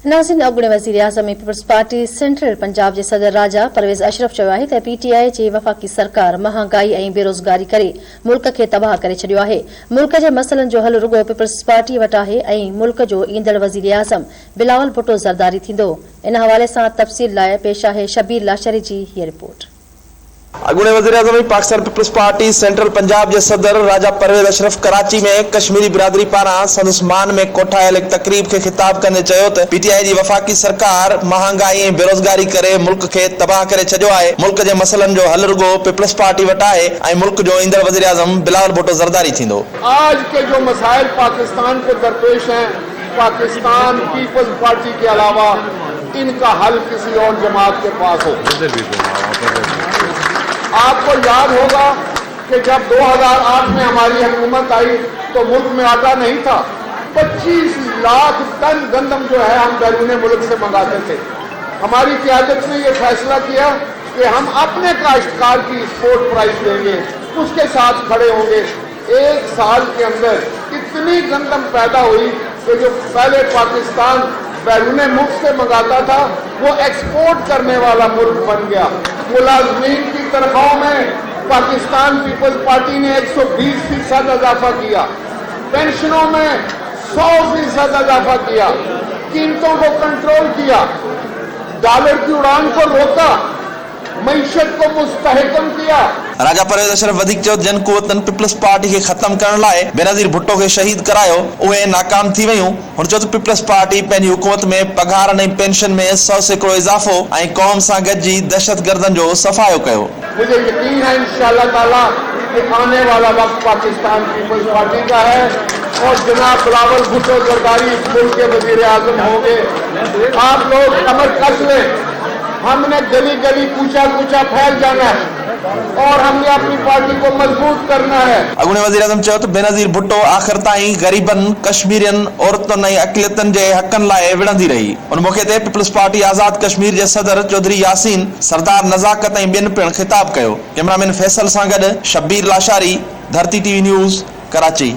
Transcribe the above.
नाज़रीन, अॻूणे वज़ीर आज़म ऐं पीपल्स पार्टी सेंट्रल पंजाब जे सदर राजा परवेज़ अशरफ चयो आहे त PTI जी वफ़ाक़ी सरकार महांगाई ऐं बेरोज़गारी करे मुल्क खे तबाह करे छॾियो आहे। मुल्क जे मसइलनि जो हल रुॻो पीपल्स पार्टी वटि आहे ऐं मुल्क जो ईंदड़ वज़ीर आज़म बिलावल भुट्टो ज़रदारी थींदो। इन हवाले सां तफ़सील लाइ पेश आहे शबीर लाशरी जी हीअ रिपोर्ट। अॻूणे वज़ीर आज़म Pakistan peoples party central Punjab जे सदर राजा परवेज़ अशरफ कराची में कश्मीरी बिरादरी पारां संदसि मान में कोठायल एक तकरीब के खिताब कंदे चयो त PTI जी वफ़ाक़ी सरकार महांगाई ऐं बेरोज़गारी करे मुल्क खे तबाह करे छॾियो आहे। मुल्क जे मसइलनि जो हल रुॻो पीपल्स पार्टी वटि आहे ऐं मुल्क जो ईंदड़ वज़ीर आज़म बिलावल भुट्टो ज़रदारी थींदो। आज के जो मसाइल पाकिस्तान को दरपेश हैं, पाकिस्तान पीपल्स पार्टी के अलावा इनका हल किसी और जमात के पास हो। आपको याद होगा कि जब 2008 में हमारी हुकूमत आई तो मुल्क में आटा नहीं था। 25 लाख टन गंदम जो है हम बैरून मुल्क से मंगाते थे। हमारी क़यादत ने ये फैसला किया कि हम अपने काश्तकार की एक्सपोर्ट प्राइस देंगे, उसके साथ खड़े होंगे। एक साल के अंदर इतनी गंदम पैदा हुई कि जो पहले पाकिस्तान बैरून मुल्क से मंगाता था वो एक्सपोर्ट करने वाला मुल्क बन गया। मुलाजमीन की तनख्वाहों में पाकिस्तान पीपल्स पार्टी ने 120% इजाफा किया, पेंशनों में 100% इजाफा किया, कीमतों को कंट्रोल किया, डॉलर की उड़ान को रोका, मईशत को मुस्तहकम किया। राजा परवेज़ अशरफ वधिक चयो जन कुवतन पीपल्स पार्टी के खत्म करण लाइ बेनज़ीर भुट्टो के शहीद करायो, उहे नाकाम थी वयूं। हुन चयो त पीपल्स पार्टी पंहिंजी हुकूमत में पघार ऐं पेंशन में 100% इजाफो ऐं क़ौम सां गॾिजी दहशतगर्दनि जो सफ़ायो कयो। मुझे यकीन है इंशाअल्लाह ताला कि आने वाला वक्त पाकिस्तान पीपल्स पार्टी का है और जनाब बिलावल भुट्टो ज़रदारी इस मुल्क के वज़ीर आज़म होंगे। आप लोग कमर कस लें, हमने गली गली कूचा कूचा फैल जाना है और हमने अपनी पार्टी को मजबूत करना है। अॻूणे वज़ीर आज़म चयो त बेनज़ीर भुट्टो आख़िर ताईं ग़रीबनि, कश्मीरियनि, औरतुनि ऐं अक़लियतनि जे हक़नि लाइ विढ़ंदी रही। उन मौक़े ते पीपल्स पार्टी आज़ाद कश्मीर जे सदर चौधरी यासीन, सरदार नज़ाकत ऐं ॿियनि पिणु ख़िताब कयो। कैमरामैन फैसल सां गॾु शबीर लाशारी, धरती TV न्यूज़, कराची।